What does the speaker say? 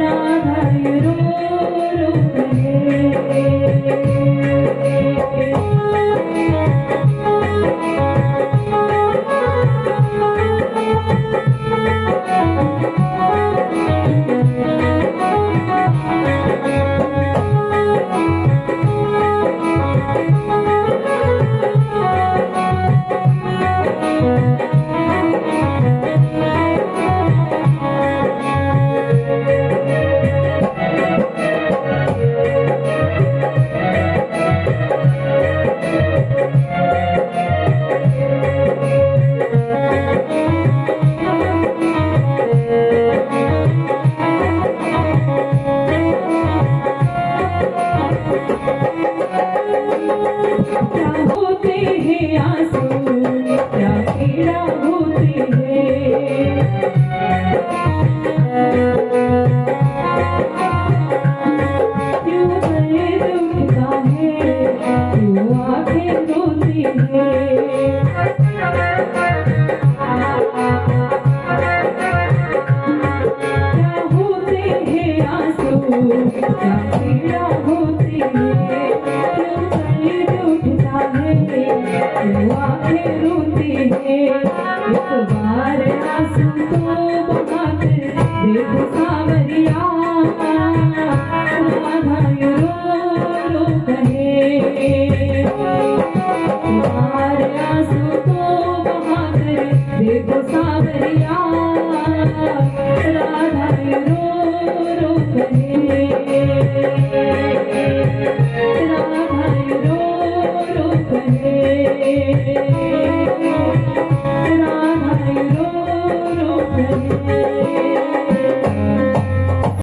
राधा रो रो होते हैं आंसू क्या पीड़ा होती है क्यों दर्द उठता है क्यों आंखें रोती है क्या होते हैं आंसू क्या पीड़ा होती है आंखें रोती है एक बार आंसू तो बहा कर देखो सावरिया राधा रो रो कहे एक बार आंसू तो बहा कर देखो सावरिया राधा रो रो कहे राधा रो रो कहे